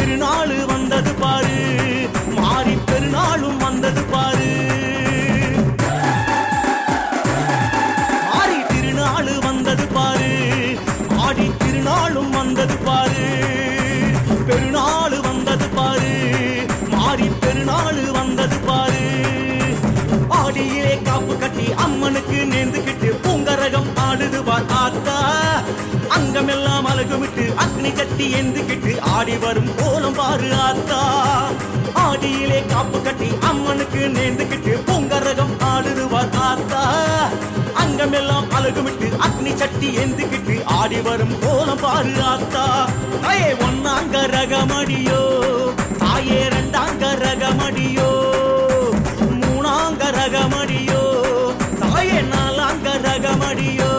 பெருநாள் வந்தது பாரு, மாறி பெருநாளும் வந்தது பாரு. மாறி திருநாள் வந்தது பாரு, ஆடி திருநாளும் வந்தது பாரு. பெருநாள் வந்தது பாரு, மாறி பெருநாள் வந்தது பாரு. ஆடியிலே காப்பு கட்டி அம்மனுக்கு நேர்ந்துகிட்டு பூங்கரகம் ஆடுது பார் ஆத்தா. அங்கமெல்லாம் அழகுமிட்டு அக்னி கட்டி எந்துகிட்டு ஆடி வரும் கோலம் பாரு ஆத்தா. ஆடியிலே காப்பு கட்டி அம்மனுக்கு நேர்ந்துகிட்டு பூங்கரகம் ஆடுது பார் ஆத்தா. அங்கமெல்லாம் அழகுமிட்டு அக்னி சட்டி எந்துகிட்டு ஆடி வரும் கோலம் பாரு ஆத்தா. தாயே ஒன்னாங்க ரகமடியோ, தாயே ரெண்டாங்க ரகமடியோ, மூணாங்க ரகமடியோ, தாயே நாலாங்க ரகமடியோ.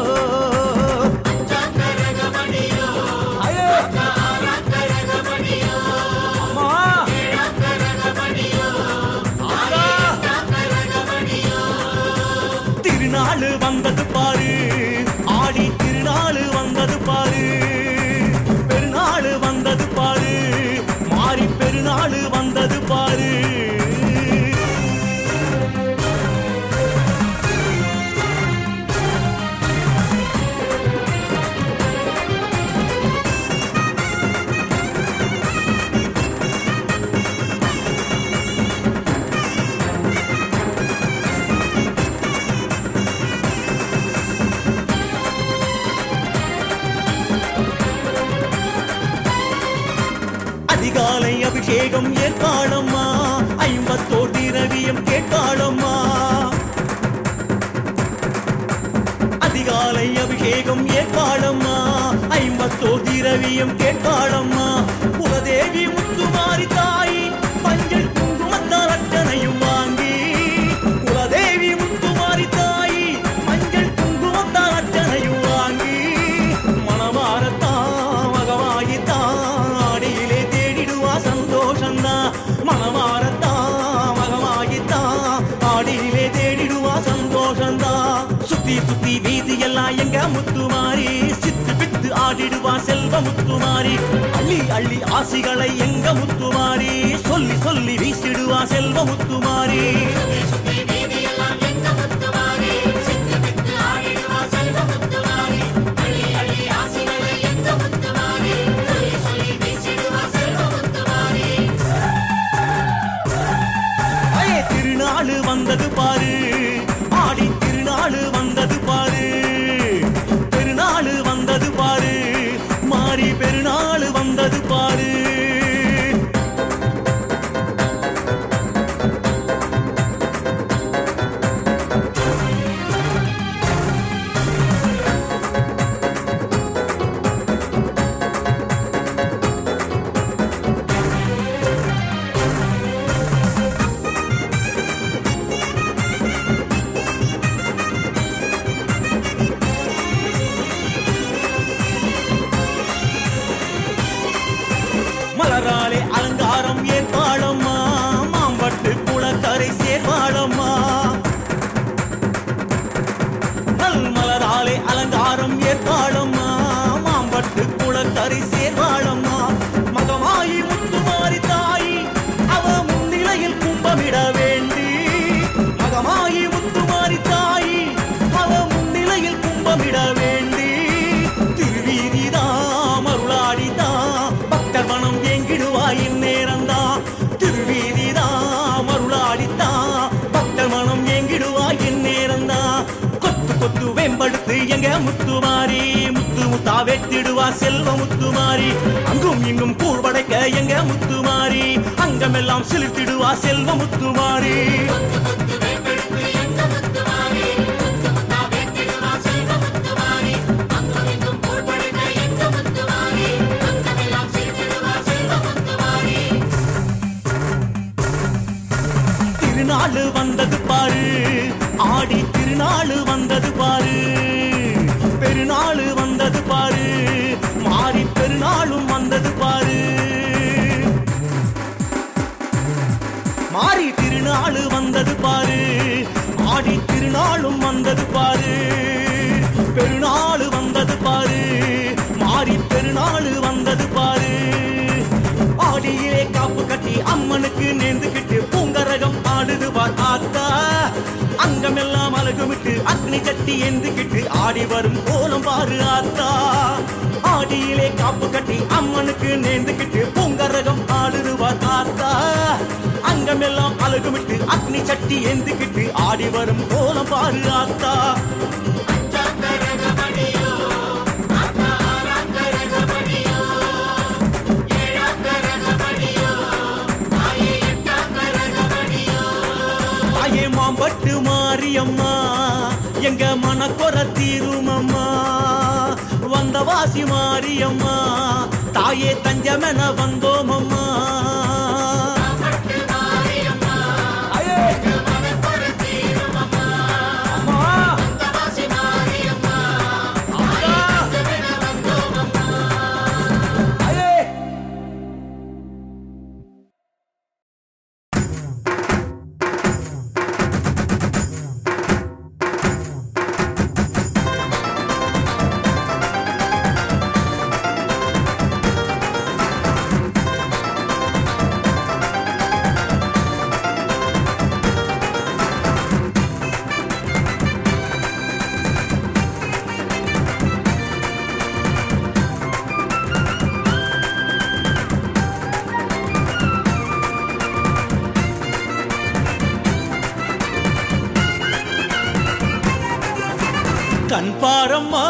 திருநாள் வந்தது பாரு, ஆடி திருநாள் வந்தது பாரு. பெருநாள் வந்தது பாரு, மாறி பெருநாள் வந்தது பாரு. அதிகாலை அபிஷேகம் ஏற்பாளம்மா, 54 திரவியம் கேட்பாளம்மா. அதிகாலை அபிஷேகம் ஏற்பாளம்மா, 54 திரவியம் கேட்பாளம்மா. குலதேவி முத்துமாரி தாய் மஞ்சள் குங்குமத்தால் அர்ச்சனையும் வாங்கி. குலதேவி முத்துமாரி தாய் மஞ்சள் குங்குமத்தால் அர்ச்சனையும் வாங்கி. மனமாரத்தான் மகமாயித்தான் ஆடியிலே தேடிடுவா சந்தோஷந்தான். மனமாரத்தான் மகமாயித்தான் ஆடியிலே தேடிடுவா சந்தோஷந்தான். சுத்தி சுத்தி வீதி எல்லாம் எங்க முத்துமாரி, சித்து பித்து ஆடிடுவா செல்வ முத்துமாரி. அள்ளி அள்ளி ஆசிகளை எங்க முத்துமாரி, சொல்லி சொல்லி வீசிடுவா செல்வ முத்துமாரி. திருநாள் வந்தது பாரு, ஆடி திருநாள் வந்தது பாரு. பெருநாள் வந்தது பாரு, மாறி பெருநாள் வந்தது பாரு. மலராலே அலங்காரம் ஏற்பாளம்மா, மாம்பட்டு குளக்கரை சேர்வாளம்மா. நல் மலராலே அலங்காரம் ஏற்பாளம்மா, மாம்பட்டு குளக்கரை சேர்வாளம்மா. மகமாயி முத்துமாரி தாய் அவ முன்னிலையில் கும்பமிட வேண்டி. மகமாயி முத்துமாரி தாய் அவ முன்னிலையில் கும்பமிட வேண்டி. திருவீதிதான் மருளாடிதான் பக்தர் மனம் ஏங்கிடுவா இந்நேரந்தான். திருவீதிதான் மருளாடித்தான் பக்தர் மனம் ஏங்கிடுவா இந்நேரந்தான். கொத்து கொத்து வெம்படுத்து எங்க முத்துமாரி, முத்து முத்தா வெட்டிடுவா செல்வ முத்துமாரி. அங்கும் இங்கும் கூழ்படைக்க எங்க முத்துமாரி, அங்கமெல்லாம் செலுத்திடுவா செல்வ முத்துமாரி. திருநாள் வந்தது பாரு, ஆடி திருநாள் வந்தது பாரு. பெருநாள் வந்தது பாரு, மாறி பெருநாளும் வந்தது பாரு. மாறி திருநாள் வந்தது பாரு, ஆடி திருநாளும் வந்தது பாரு. பெருநாள் வந்தது பாரு, மாறி பெருநாள் வந்தது பாரு. ஆடியே காப்பு கட்டி அம்மனுக்கு நேர்ந்துகிட்டு பூங்கரகம் ஆடுது ஆத்தா அங்கமெல்லாம் அழகுமிட்டு அக்னி சட்டி ஏந்துகிட்டு ஆடி வரும் கோலம் பாரு ஆத்தா ஆடியிலே காப்பு கட்டி அம்மனுக்கு நேர்ந்துகிட்டு பூங்கரகம் ஆடுது ஆத்தா அங்கமெல்லாம் அழகுமிட்டு அக்னி சட்டி ஏந்துகிட்டு ஆடி வரும் கோலம் பாரு ஆத்தா மாம்பட்டு மாரியம்மா எங்க மனக்குற தீருமம்மா வந்தவாசி மாரியம்மா தாயே தஞ்சமென வந்தோமம்மா கண் பாரம்மா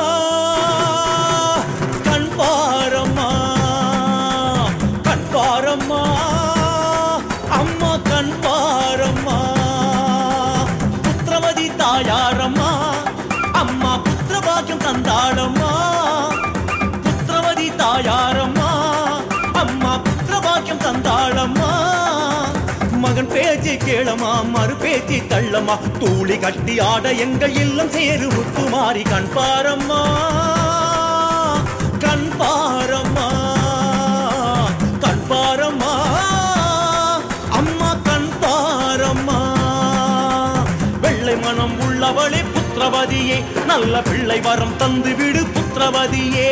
கண் பாரம்மா கண் பாரம்மா அம்மா கண் பாரம்மா புத்திரவதி தாயாரம்மா அம்மா புத்திர பாக்கியம் தந்தாளம்மா புத்திரவதி தாயாரம்மா அம்மா புத்திர பாக்கியம் தந்தாளம்மா மகன் பேச்சு கேளமா மறு பேச்சு தள்ளமா தூளி கட்டி ஆட எங்கள் இல்லம் சேரு முத்துமாரி கண் பாரம்மா கண் பாரம்மா கண் பாரம்மா அம்மா கண் பாரம்மா வெள்ளை மனம் உள்ளவளே புத்திரவதியே நல்ல பிள்ளை வரம் தந்து விடு புத்திரவதியே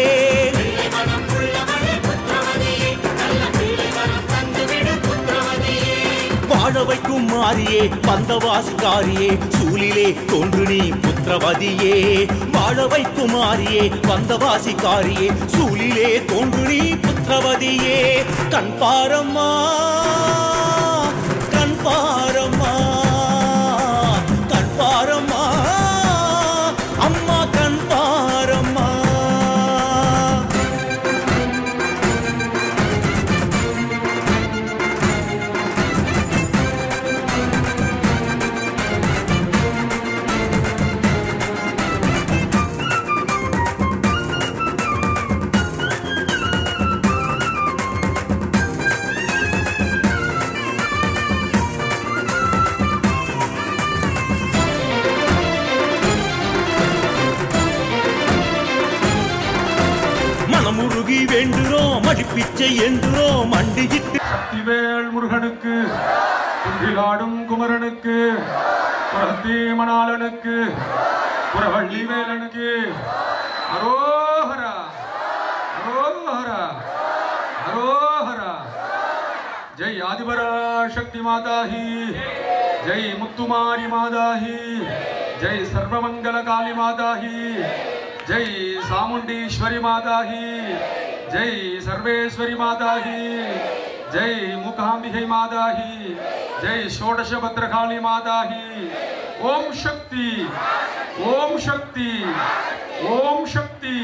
வாழ வைக்கும் மாரியே வந்தவாசிக்காரியே சூலிலே தோன்று நீ புத்திரவதியே வாழ வைக்கும் மாரியே வந்தவாசிக்காரியே சூலிலே தோன்று நீ புத்திரவதியே கண் பாரம்மா கண் பாரம்மா கண் பாரம்மா அம்மா கண் பாரம்மா மனமுருகி வேண்டுறோம் மடிப்பிச்சை என்றுறோம் மண்டியிட்டு சக்திவேல் முருகனுக்கு குன்றிலாடும் குமரனுக்கு புறத்தே மணாளனுக்கு புறவள்ளி வேலனுக்கு அரோஹரா அரோஹரா அரோஹரா ஜெய் ஆதிபரா சக்தி மாதாஹி ஜெய் முத்துமாரி மாதாஹி ஜெய் சர்வமங்கல காளி மாதாஹி जय सामुंडीश्वरी माता ही जय सर्वेश्वरी माता ही जय मुकाम्बिके माता ही जय षोडश भद्रकाली माता ही ओम शक्ति ओम शक्ति ओम शक्ति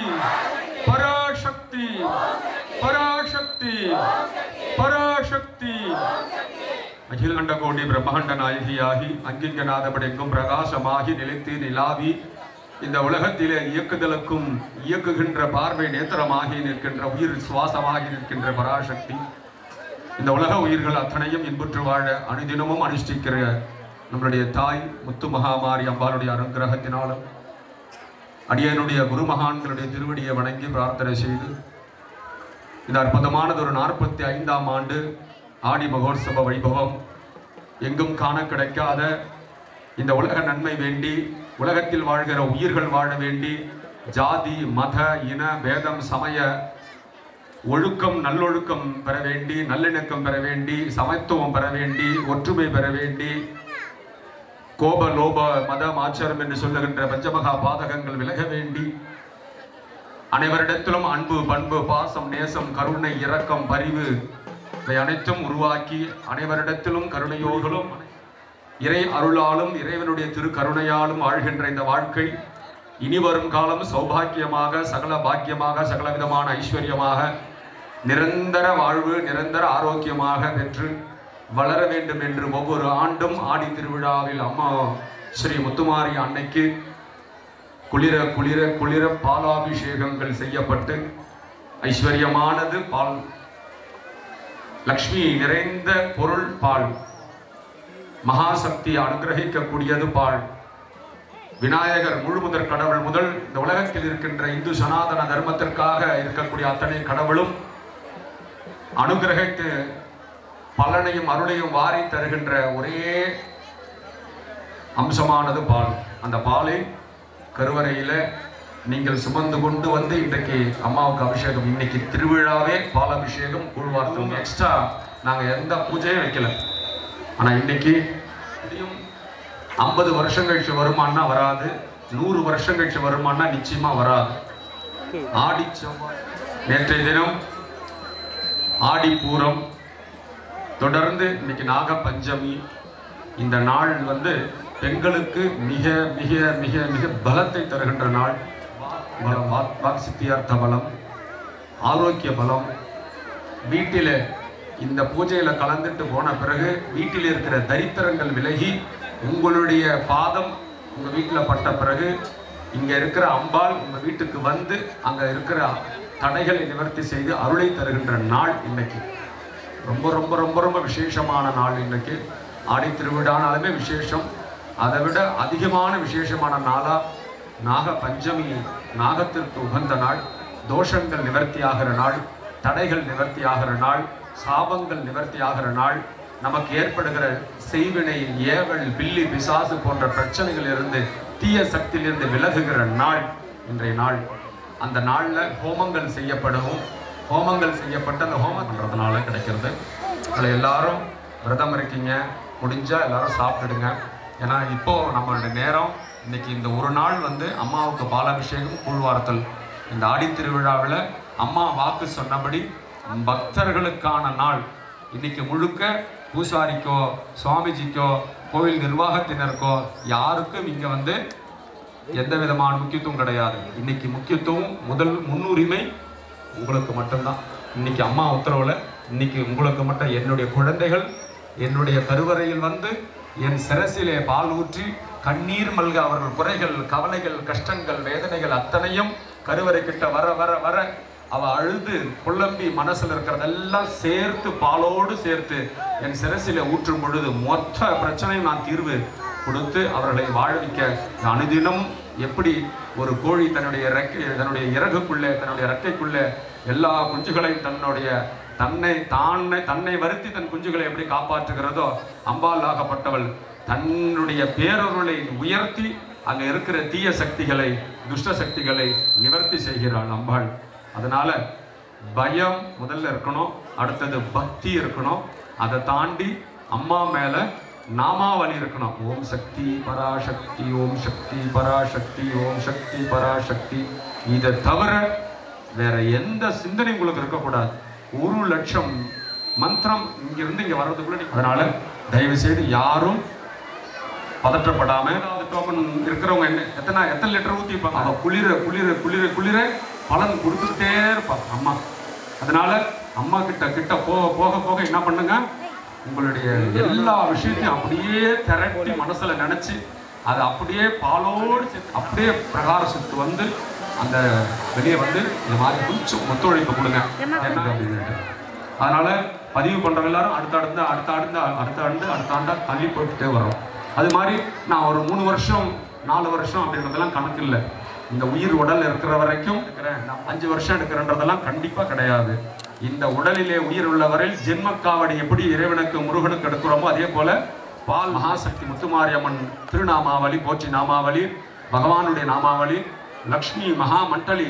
पराशक्ति पराशक्ति पराशक्ति अखिल अंडकोटि ब्रह्मांड नायकी आही अंगिंगनाद पडेंगुम प्रकाशमाही निलित्ति निलावी இந்த உலகத்திலே இயக்குதலுக்கும் இயக்குகின்ற பார்வை நேத்திரமாகி நிற்கின்ற உயிர் சுவாசமாகி நிற்கின்ற பராசக்தி இந்த உலக உயிர்கள் அத்தனையும் இன்புற்று வாழ அனுதினமும் அனுஷ்டிக்கிற நம்மளுடைய தாய் முத்து மகாமாரி அம்பாளுடைய அனுகிரகத்தினாலும் அடியனுடைய குருமகான்களுடைய திருவடியை வணங்கி பிரார்த்தனை செய்து இந்த அற்புதமானது ஒரு 45ஆம் ஆண்டு ஆடி மகோத்சவ வைபவம் எங்கும் காண கிடைக்காத இந்த உலக நன்மை வேண்டி உலகத்தில் வாழ்கிற உயிர்கள் வாழ வேண்டி ஜாதி மத இன வேதம் சமய ஒழுக்கம் நல்லொழுக்கம் பெற வேண்டி, நல்லிணக்கம் பெற வேண்டி, சமத்துவம் பெற வேண்டி, ஒற்றுமை பெற வேண்டி, கோப லோப மதம் ஆச்சாரம் என்று சொல்லுகின்ற பஞ்சமகா பாதகங்கள் விலக வேண்டி, அனைவரிடத்திலும் அன்பு பண்பு பாசம் நேசம் கருணை இரக்கம் பரிவு இவை அனைத்தும் உருவாக்கி அனைவரிடத்திலும் கருணையோர்களும் இறை அருளாலும் இறைவனுடைய திரு கருணையாலும் வாழ்கின்ற இந்த வாழ்க்கை இனி வரும் காலம் சௌபாக்கியமாக சகல பாக்கியமாக சகல விதமான ஐஸ்வர்யமாக நிரந்தர வாழ்வு நிரந்தர ஆரோக்கியமாக பெற்று வளர வேண்டும் என்று ஒவ்வொரு ஆண்டும் ஆடி திருவிழாவில் அம்மா ஸ்ரீ முத்துமாரி அன்னைக்கு குளிர குளிர குளிர பாலாபிஷேகங்கள் செய்யப்பட்டு ஐஸ்வர்யமானது பால், லக்ஷ்மி நிறைந்த பொருள் பால், மகாசக்தி அனுகிரகிக்கக்கூடியது பால், விநாயகர் முழுமுதற் கடவுள் முதல் இந்த உலகத்தில் இருக்கின்ற இந்து சனாதன தர்மத்திற்காக இருக்கக்கூடிய அத்தனை கடவுளும் அனுகிரகித்து பலனையும் அருளையும் வாரி தருகின்ற ஒரே அம்சமானது பால். அந்த பாலை கருவறையில நீங்கள் சுமந்து கொண்டு வந்து இன்றைக்கு அம்மாவுக்கு அபிஷேகம், இன்னைக்கு திருவிழாவே பால் அபிஷேகம் கூழ்வார்த்தம், எக்ஸ்ட்ரா நாங்க எந்த பூஜையும் வைக்கல. ஆனா இன்னைக்கு 50 வருஷம் கழிச்சு வருமானா வராது, 100 வருஷம் கழிச்சு வருமானா நிச்சயமா வராது. ஆடி செவ்வாய் நேற்றைய தினம் ஆடி பூரம், தொடர்ந்து இன்னைக்கு நாக பஞ்சமி. இந்த நாள் பெண்களுக்கு மிக மிக மிக மிக பலத்தை தருகின்ற நாள். வாக்சித்தியார்த்த பலம், ஆரோக்கிய பலம். வீட்டில இந்த பூஜையில கலந்துட்டு போன பிறகு வீட்டில் இருக்கிற தரித்திரங்கள் விலகி உங்களுடைய பாதம் உங்க வீட்டில் பட்ட பிறகு இங்க இருக்கிற அம்பாள் உங்க வீட்டுக்கு வந்து அங்க இருக்கிற தடைகளை நிவர்த்தி செய்து அருளை தருகின்ற நாள் இன்னைக்கு. ரொம்ப ரொம்ப ரொம்ப ரொம்ப விசேஷமான நாள் இன்னைக்கு. ஆடி திருவிழானாலுமே விசேஷம், அதை விட அதிகமான விசேஷமான நாளா நாக பஞ்சமி, நாகத்திற்கு உகந்த நாள், தோஷங்கள் நிவர்த்தி ஆகிற நாள், தடைகள் நிவர்த்தி ஆகிற நாள், சாபங்கள் நிவர்த்தி ஆகிற நாள், நமக்கு ஏற்படுகிற செய்வினை ஏவல் பில்லி பிசாசு போன்ற பிரச்சனைகள் இருந்து தீய சக்தியிலிருந்து விலகுகிற நாள் இன்றைய நாள். அந்த நாள்ல ஹோமங்கள் செய்யப்படவும், ஹோமங்கள் செய்யப்பட்ட அந்த ஹோமம் பண்றதுனால கிடைக்கிறது. அதில் எல்லாரும் விரதம் இருக்கீங்க, முடிஞ்சா எல்லாரும் சாப்பிட்டுடுங்க. ஏன்னா இப்போ நம்மளுடைய நேரம் இன்னைக்கு இந்த ஒரு நாள் அம்மாவுக்கு பாலாபிஷேகம் கூழ்வார்த்தல். இந்த ஆடி திருவிழாவில் அம்மா வாக்கு சொன்னபடி பக்தர்களுக்கான நாள். இன்னைக்கு முழுக்க பூசாரிக்கோ சுவாமிஜிக்கோ கோவில் நிர்வாகத்தினருக்கோ யாருக்கும் இங்கே எந்த விதமான முக்கியத்துவம் கிடையாது. இன்னைக்கு முக்கியத்துவம் முன்னுரிமை உங்களுக்கு மட்டும்தான். இன்னைக்கு அம்மா உத்தரவுல இன்னைக்கு உங்களுக்கு மட்டும் என்னுடைய குழந்தைகள் என்னுடைய கருவறையில் என் சிரசிலே பால் ஊற்றி கண்ணீர் மல்க அவர்கள் குறைகள் கவலைகள் கஷ்டங்கள் வேதனைகள் அத்தனையும் கருவறை கிட்ட வர வர வர அவ அழுது புலம்பி மனசுல இருக்கிறதெல்லாம் சேர்த்து பாலோடு சேர்த்து என் சிரசில ஊற்றும் பொழுது மொத்த பிரச்சனையும் நான் தீர்வு கொடுத்து அவர்களை வாழ்விக்க அனுதினம் எப்படி ஒரு கோழி தன்னுடைய இறகுக்குள்ளே தன்னுடைய ரெக்கைக்குள்ளே எல்லா குஞ்சுகளையும் தன்னை வருத்தி தன் குஞ்சுகளை எப்படி காப்பாற்றுகிறதோ, அம்பாள் ஆகப்பட்டவள் தன்னுடைய பேரொருளை உயர்த்தி அங்க இருக்கிற தீய சக்திகளை துஷ்ட சக்திகளை நிவர்த்தி செய்கிறாள் அம்பாள். அதனால பயம் முதல்ல இருக்கணும், அடுத்தது பக்தி இருக்கணும், அதை தாண்டி அம்மா மேல நாமாவளி இருக்கணும். ஓம் சக்தி பராசக்தி, ஓம் சக்தி பராசக்தி, ஓம் சக்தி பராசக்தி. இதை தவிர வேற எந்த சிந்தனை உங்களுக்கு இருக்கக்கூடாது. 1,00,000 மந்திரம் இங்கிருந்து இங்க வர்றதுக்குள்ள. அதனால தயவு செய்து யாரும் பதற்றப்படாம, டோக்கன் இருக்கிறவங்க எத்தனை லிட்டர் ஊற்றிப்பாங்க, அவ குளிர குளிர குளிர குளிர பலன் கொடுத்துக்கிட்டே இருப்பாங்க அம்மா. அதனால அம்மா கிட்ட போக போக போக என்ன பண்ணுங்க, உங்களுடைய எல்லா விஷயத்தையும் அப்படியே திரட்டி மனசுல நினைச்சு அதை அப்படியே பாலோடு அப்படியே பிரகாரத்து அந்த வெளியே இந்த மாதிரி கொஞ்சம் ஒத்துழைப்பு கொடுங்க அப்படின்ட்டு. அதனால பதிவு பண்றவங்க எல்லாரும் அடுத்த ஆண்டா தள்ளி போட்டுட்டே வரோம். அது மாதிரி நான் ஒரு 3 வருஷம் 4 வருஷம் அப்படின்றதெல்லாம் கணக்கு இல்லை. இந்த உயிர் உடல் இருக்கிற வரைக்கும் இருக்கிறேன், 5 வருஷம் எடுக்கிறன்றதெல்லாம் கண்டிப்பா கிடையாது. இந்த உடலிலே உயிர் உள்ளவரையில் ஜென்மக்காவடி எப்படி இறைவனுக்கு முருகனுக்கு எடுக்கிறோமோ அதே போல பால் மகாசக்தி முத்துமாரியம்மன் திருநாமாவளி போற்றி நாமாவளி, பகவானுடைய நாமாவளி, லக்ஷ்மி மகா மண்டலி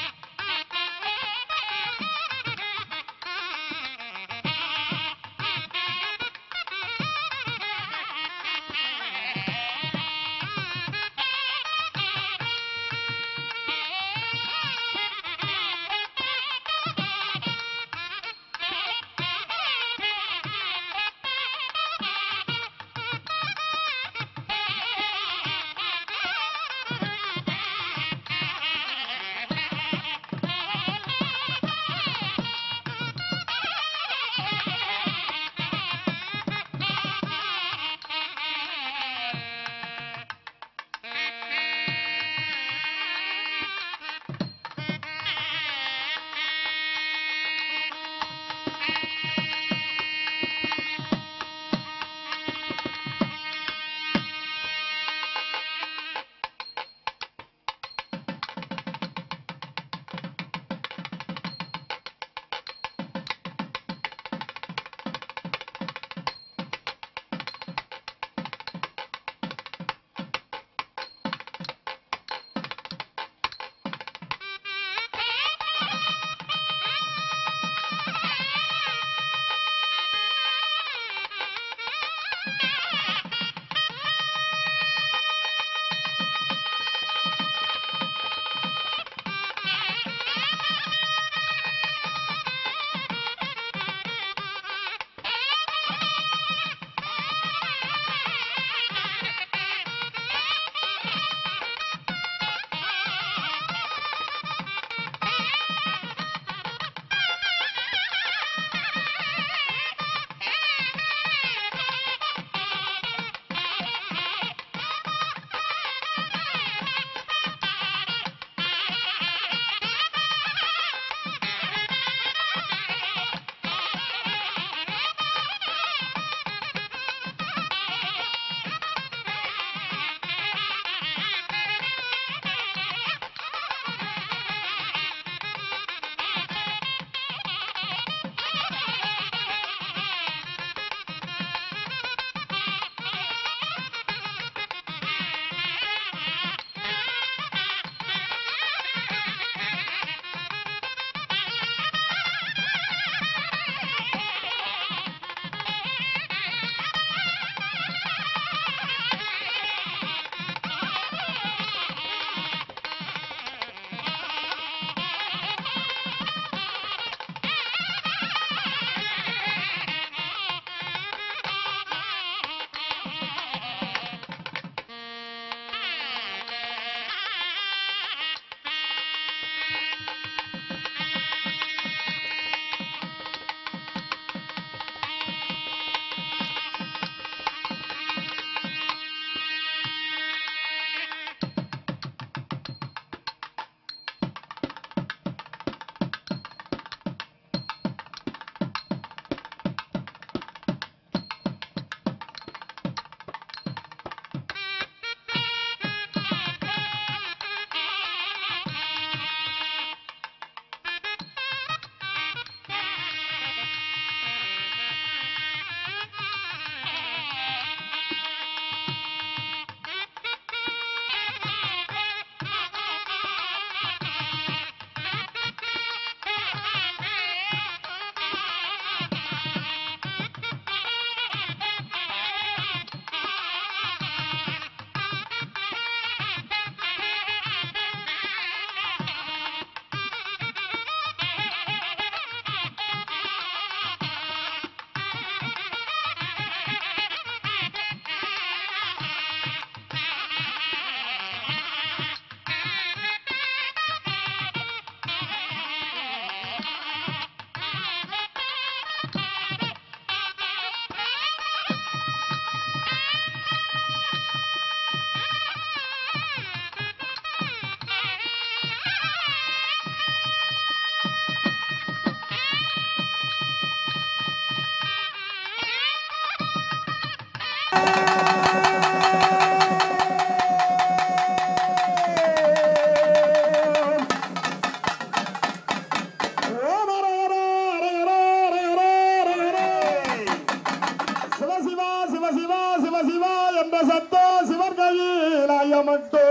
சத்தோ சிவன் கையில் ஐயமட்டோ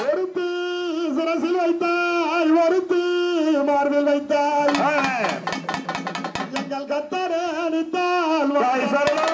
ஒருத்தி சிரசில் வைத்தாய் ஒருத்தி மார்பில் வைத்தாய் எங்கள் கத்தரே நித்தால் வாய் சரணம்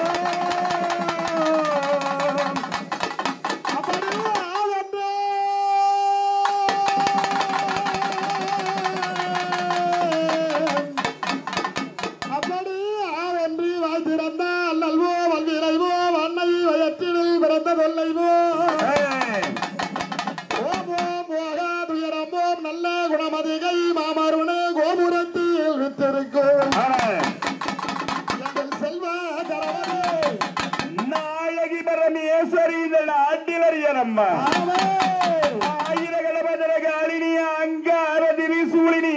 நல்ல குணமதிகை மாமருணே கோபுரத்தில் வித்திருக்கும் எங்கள் செல்வ கரவரே நாயகி பரமேஸ்வரி ஆண்டிலரியனம்மா ஆயிரகணபதர காலினி அங்கார திரிசூலினி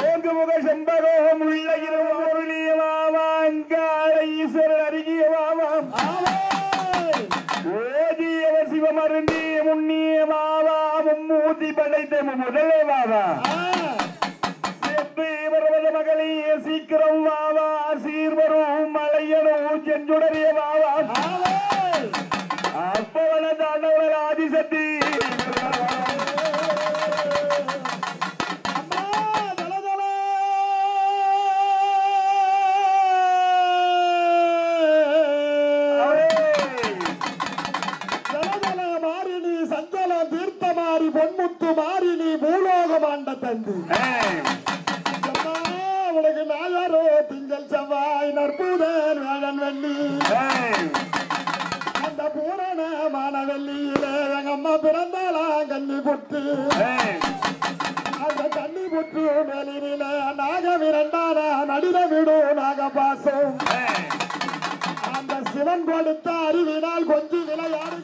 ஓங்கு முக செம்பகம் உள்ள இருவாமா அங்கார ஈஸ்வரர் அருகிய வாமாம் ஓதியவ சிவமருந்தி முன்னிய மாவா மும்மூர்த்தி படைத்த முதலே வாவா செப்பி பர்வத மகளே சீக்கிரம் வாவா சீர்வரும் மலையனோ செஞ்சுடறிய வாவா அப்பவன தாண்டவன ஆதிசக்தி பொன்முத்து மாறினி பூலோகம் ஆண்ட தந்து உனக்கு நாயாரோ திங்கள் செவ்வாய் நற்புதன் வேளன் வெள்ளி அந்த பூரணமான வெள்ளியிலே எங்க அம்மா பிறந்தாளா கன்னி புற்று அந்த கன்னி புற்று மேலினில நாகவிரண்டான நடித விடும் நாகபாசம் அந்த சிவன் கொடுத்த அறிவினால் கொஞ்சம் விளையாடு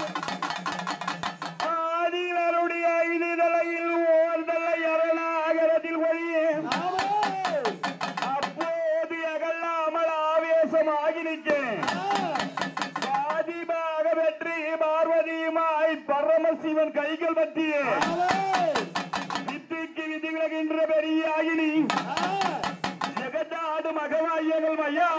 ஐந்து தலையில் ஓர்தலை அருணாகரத்தில் ஒழியே அப்போது அகல்லாமல் ஆவேசமாகி நிற்கேன் பாதிமாக வெற்றி பார்வதியுமாய் பரமசிவன் கைகள் பற்றிய வித்திக்கு விதி விலகின்ற பெரியாகினி ஜெகதாடு மகவாயங்கள் மையா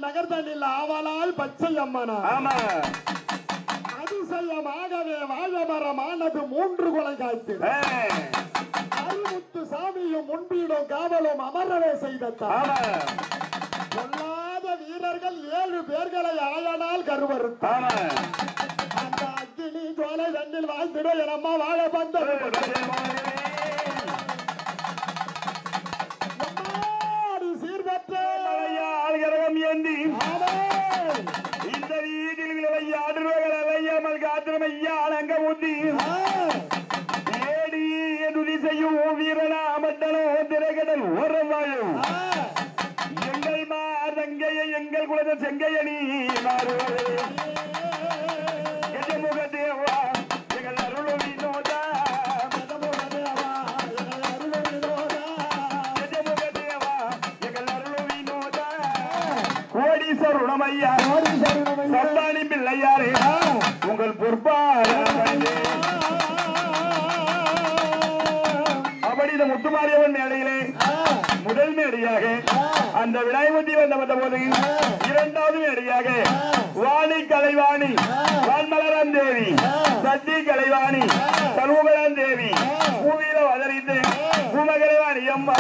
நகர்தனில் ஆவலால் பச்சை அம்மனா அதிசயமாகவே வாழமரமானது 3 கொலை காய்த்து அருமுத்து சாமியும் முன்பீடும் காவலும் அமரவே செய்தார் பொல்லாத வீரர்கள் 7 பேர்களை ஆயனால் கருவறுத்தார் அந்த அக்கினி ஜோலை தண்ணில் வாழ்ந்திட என்னம்மா வாழ பந்த இந்த வீட்டில் விளையாடுவர்கள் அலையாமல் காத்திரமையால் அங்க ஊத்தி ஏடி துதி செய்யும் வீரனா மட்டனோ திரைகடல் ஓரம் வாழும் எங்கள் மாதங்கையை எங்கள் குலத செங்கையணி மாறுவதே எஜமுக தேவா எங்கள் அருள் வினோதா சருணமையா சத்தானி பிள்ளையாரே உங்கள் பொறுப்பாக அப்படி இந்த முத்துமாரியவன் மேடையிலே முதல் மேடையாக அந்த விநாயகத்தி வந்த போது 2வது மேடையாக வாணி கலைவாணி வான்மலரான் தேவி சத்தி கலைவாணி சண்முகரான் தேவி பூவியில வதறித்து பூமகலைவாணி அம்மா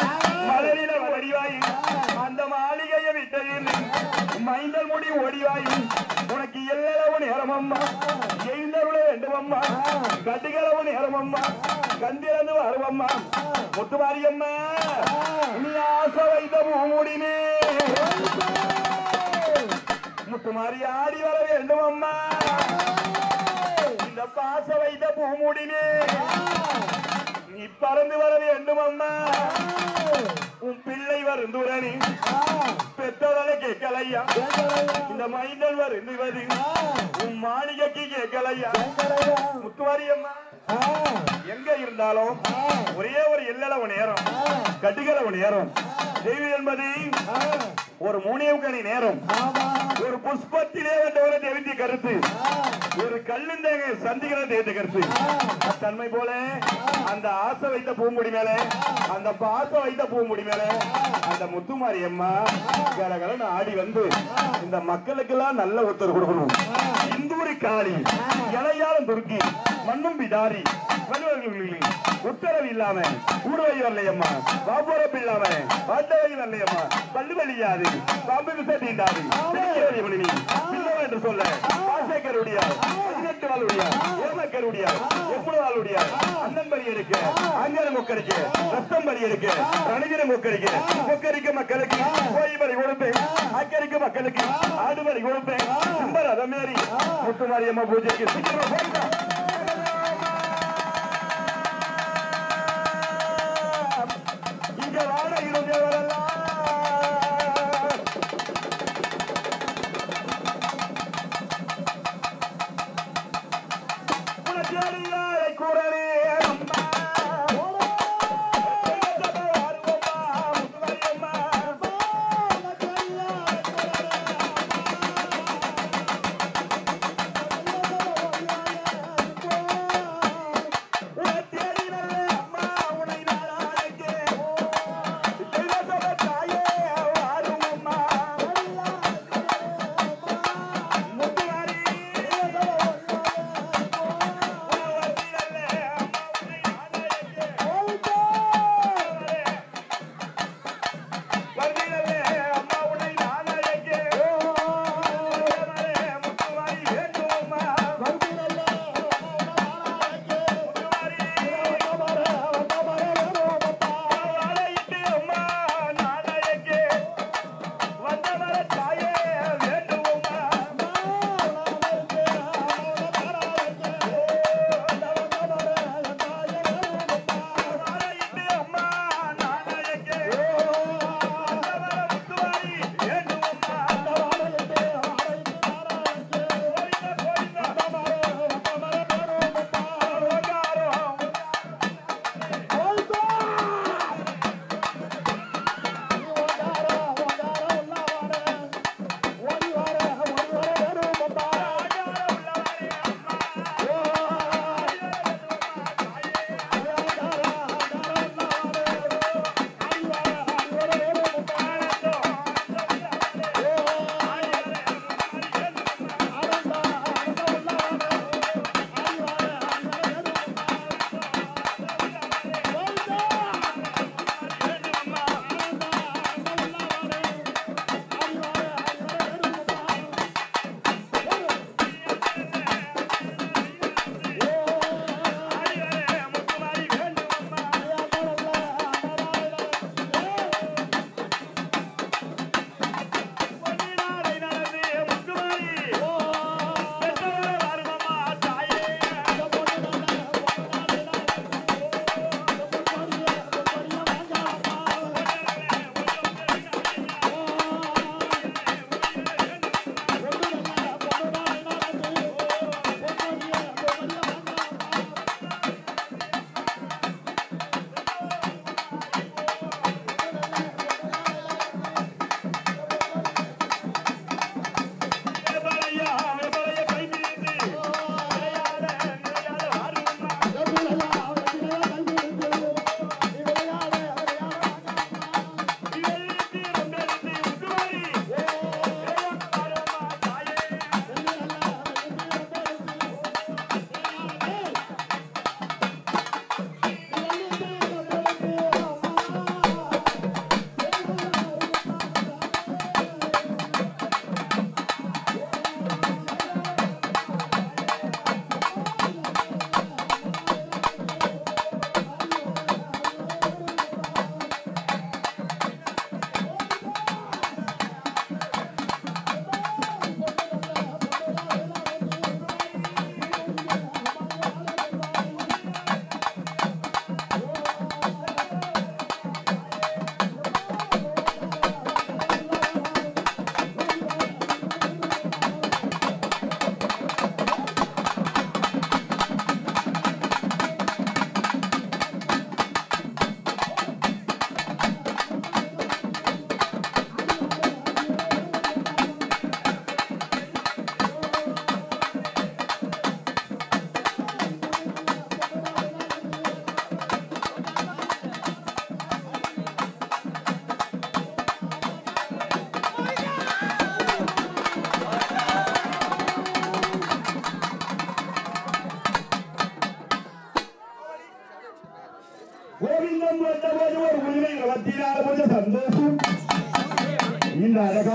மலரில வடிவாயி அந்த மாளிகையை விட்டு மைந்தல் முடி ஓடிவாயி உனக்கு எல்லளவு நேரம் அம்மா எய்ந்தருள வேண்டும் அம்மா கட்டுகளவு நேரம் அம்மா கந்திரந்து வரும் அம்மா முத்துமாரியம்மா நீ ஆசை வைத்த பூமுடினே முத்துமாரி ஆடி வர வேண்டும் அம்மா இந்த பாச வைத்த பூமுடினே நீ பறந்து வர வேண்டும் அம்மா உன் பிள்ளை வருந்துரணி பெற்றோரை கேட்கலையா இந்த மைந்தல் வருந்துவது உன் மாளிகைக்கு கேட்கலையா முத்துமாரியம்மா எங்க இருந்தாலும் ஒரே ஒரு எல்லளவு நேரம் கட்டுகளவு நேரம் தெய்வம் என்பது ஒரு 3 மணி நேரம் ஒரு புஷ்பத்திலே வந்தவரை தெரிவித்த கருத்து ஒரு கல்லுந்தேங்க சந்திக்கிற தேர்ந்த கருத்து தன்மை போல அந்த ஆசை வைத்த பூமுடி மேல அந்த பாசை வைத்த பூமுடி மேல அந்த முத்துமாரி அம்மா கலகலன்னு ஆடி வந்து இந்த மக்களுக்கெல்லாம் நல்ல ஒருத்தர் கொடுக்கணும். இந்தூரி காளி இளையாளம் துருக்கி மண்ணும் பிதாரி உத்தரவு இல்லாம ஊடுவை வரலையம்மா பாபுரப்பு இல்லாம பாட்டவை வரலையம்மா பல்லு வலியாது பாம்பு விசை தீண்டாது என்று சொல்ல ஆசைக்கருடைய 18 வாளுடைய ஏமக்கருடைய எவ்வளவு வாளுடைய அண்ணன் பலி எடுக்க ஆங்கிலம் கொக்கரிக்க ரத்தம் பலி எடுக்க ரணிகிரம் கொக்கரிக்க மக்களுக்கு கோய் பலி கொடுப்பேன் அக்கரிக்க மக்களுக்கு ஆடு பலி கொடுப்பேன் நம்பர் அதை மாரி முத்துமாரியம்மா பூஜைக்கு சீக்கிரம் போயிட்டா இங்க வாட இருந்தவரெல்லாம் குரலே அம்மா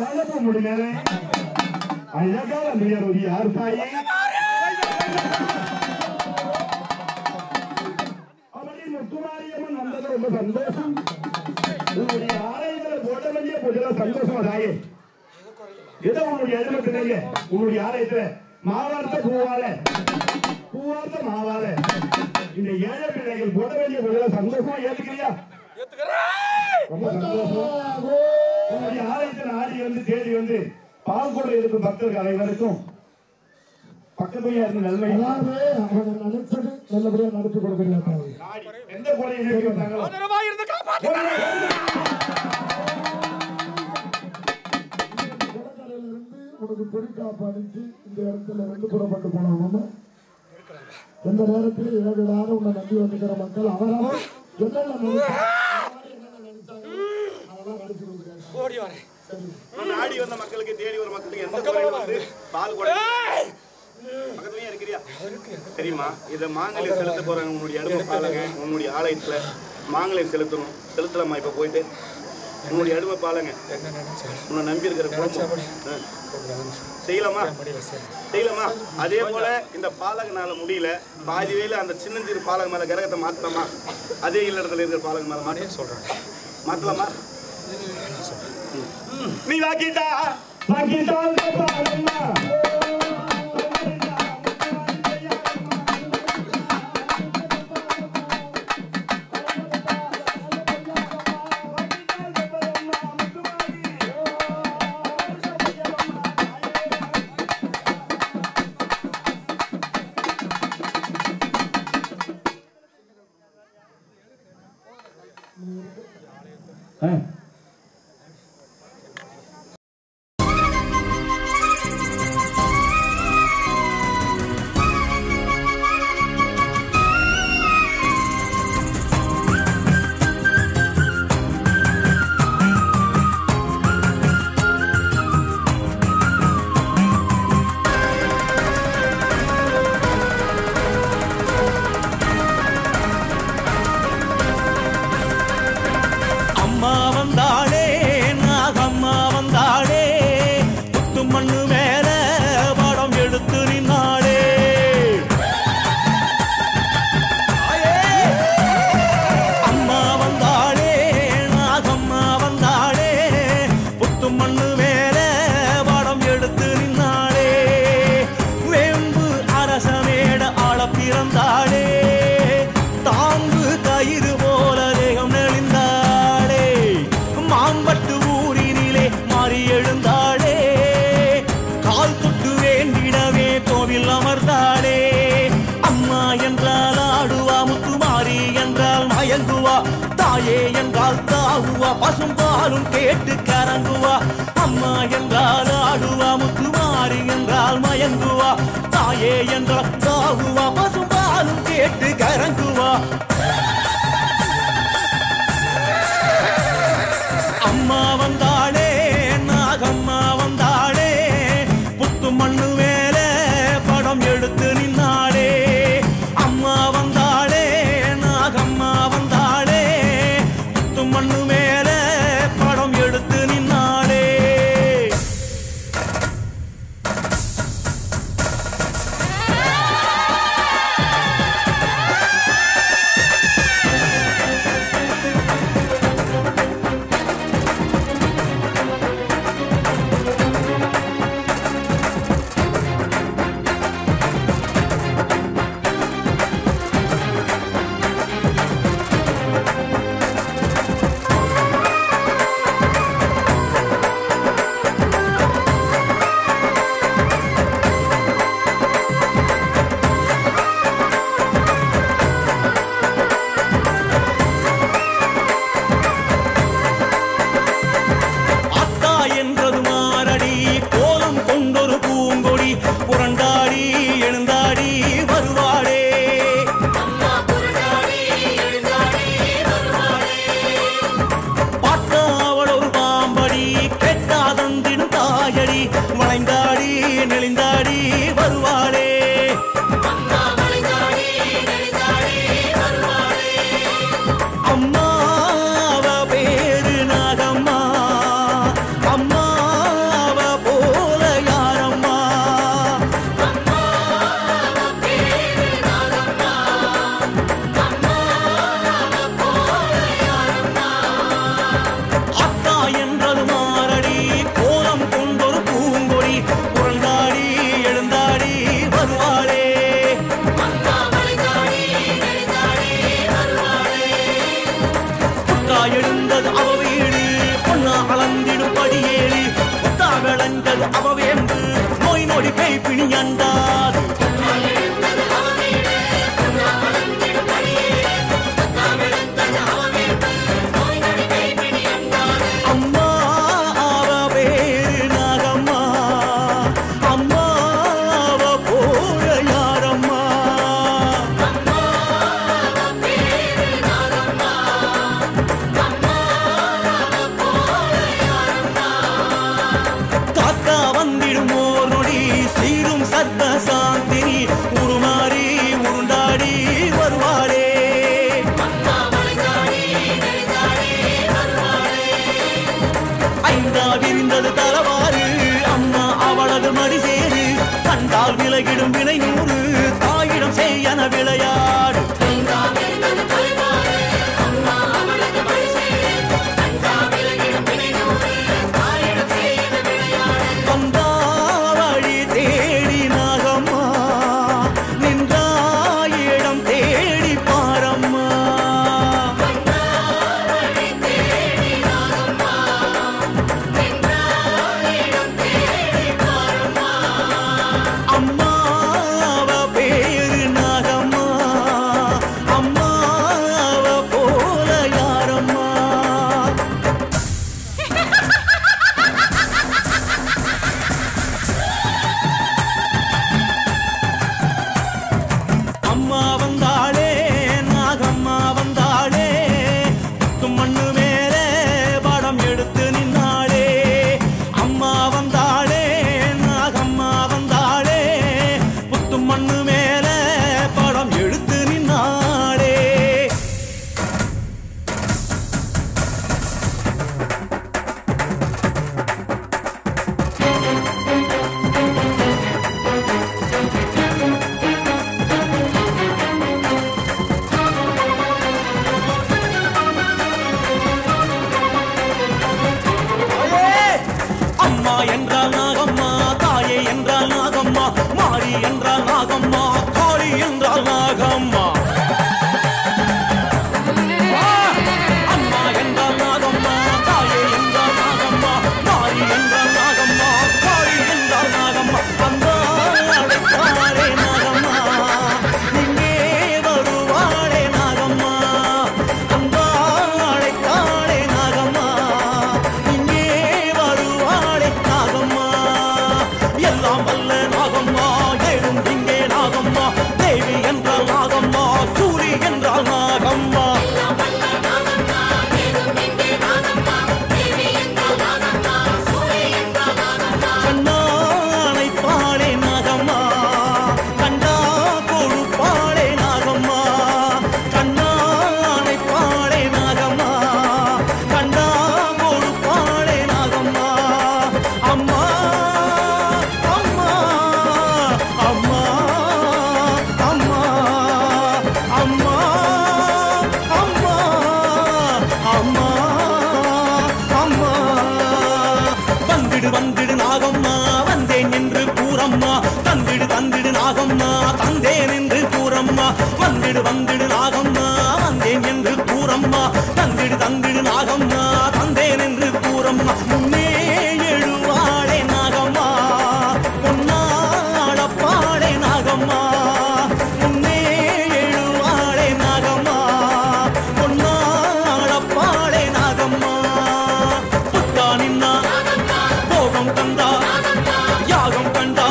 அழகாக முடியல அழகாக முடியாது யார் தாயே அவரின் முத்துமாரியம்மன் வந்தது ரொம்ப சந்தோஷம் உங்களுடைய ஆலயத்தில் போட வேண்டிய பூஜை சந்தோஷமா தாயே ஏதோ உங்களுடைய எதிர்ப்பு உங்களுடைய ஆலயத்துல மாவார்த்த பூவார்த்த மாவால இந்த ஏழை பிள்ளைகள் போட வேண்டிய பூஜை சந்தோஷமா ஏத்துக்கிறியா ரொம்ப சந்தோஷம் உங்களுடைய ஆலயத்தில் ஆடி வந்து தேடி வந்து பால் கூட இருக்கும் பக்தர்கள் அனைவருக்கும் பக்கத்துலயா இருந்து நன்மை அவங்க நினைச்சது நல்லபடியா நடத்தி கொடுக்கிறாங்க எந்த குறையும் உனக்கு பொறிக்காப்பு அணிஞ்சு இந்த இடத்துல ரெண்டு புறப்பட்டு போனோம் எந்த நேரத்தில் 7 நாள் உன்னை நம்பி வந்துக்கிற மக்கள் அவராக என்னென்ன நினைச்சாங்க அதெல்லாம் நடத்தி கொடுக்குறாங்க நாடி வந்த மக்களுக்கு தேடி வர மக்களுக்கு எந்த குறையும் வந்து பால் கூட பக்கத்துலயே இருக்கிறியா தெரியுமா இதை மாங்கல்யம் செலுத்த போறாங்க உன்னுடைய அடுப்பு பாலங்க உன்னுடைய ஆலயத்துல மாங்கல்யம் செலுத்தலாமா இப்ப போயிட்டு உன்னுடைய அடுமை பாலங்க உன்னை நம்பி இருக்கிற செய்யலாமா அதே போல இந்த பாலகனால முடியல பாதி வேலை அந்த சின்னஞ்சிறு பாலக மேல கிரகத்தை மாத்தலாமா அதே இல்லறதுல இருக்கிற பாலக மேல மாட்ட சொல்றேன் மாத்தலாமா நீ வாக்கிட்டா தாயே என்றால் தாவுவா பசும்பாலும் கேட்டு கரங்குவா அம்மா என்றால் ஆடுவா முத்துமாரி என்றால் மயங்குவா தாயே என்றால் தாவுவா பசும்பாலும் கேட்டு கரங்குவா அம்மா வந்தாளே நாகம்மா வந்தாளே புத்து மண்ணு மேல படம் எடுத்து நின்னாளே அம்மா வந்தாளே நாகம்மா வந்தாளே புத்து மண்ணு மேல படம் எடுத்து நின்னாளே அம்மா எழுந்தது அவவேம்பு நோய் நொடி பேய் பிணி அண்டாது அம்மா அவ பேரு நாகம்மா அம்மா அவ போல யாரம்மா காக்கா வந்திடும் ஓர் நொடி சீரும் சத்த சாந்தினி உருமாறி உருண்டாடி வருவாளே ஐந்தா விரிந்தது தலவாறு அம்மா அவளது மடி சேரு கண்டால் விலகிடும் வினை நூறு தாயிடம் செய்யன விளையாடு வந்தாவழி தேடி நாகம்மா நின்றாயிடம் தேடி பாரம்மா அம்மா அவ பேரு நாகம்மா அம்மா அவ போல யாரம்மா அம்மா வந்தாளே நாகம்மா வந்தாளே மண்ணு மேலே படம் எடுத்து நின்னாளே அம்மா வந்தாளே நாகம்மா வந்தாளே புத்து மண்ணு மேலே படம் எடுத்து நின்னாளே அம்மா என்றால் நாகம்மா தாயே என்றால் நாகம்மா மாரி என்றால் நாகம்மா காளி என்றால் நாகம்மா அம்மா என்றால் நாகம்மா தாயே என்றால் நாகம்மா மாரி என்றால் நாகம்மா காளி என்றால் நாகம்மா அம்மா அழைத்தாளே நாகம்மா இங்கே வருவாளே நாகம்மா அம்மா அழைத்தாளே நாகம்மா இங்கே வருவாளே நாகம்மா எல்லாம் வல்ல நாகம்மா ஏழும் இங்கே நாகம்மா தேவி என்றால் நாகம்மா சூரி என்றால் நாகம்மா கண்ணானை பாடே நாகம்மா கண்டா கொடுப்பாடே நாகம்மா கண்ணானை பாடே நாகம்மா கண்டா கொடுப்பாடே நாகம்மா அம்மா அம்மா அம்மா அம்மா அம்மா அம்மா அம்மா அம்மா வந்திடு வந்திடு நாகம்மா வந்தேன் என்று கூறம்மா தந்திடு தந்திடு நாகம்மா தந்தேன் என்று கூறம்மா வந்திடு வந்திடு நாகம்மா வந்தேன் என்று கூறம்மா தந்திடு தந்திடு நாகம்மா தந்தேன் என்று கூறம்மா முன்னே எழுவாளே நாகம்மா பொன்னாடப்பாளே நாகம்மா முன்னே எழுவாளே நாகம்மா பொன்னாடப்பாளே நாகம்மா புத்தா நின்னா போகம் கண்டா யாகம் கண்டா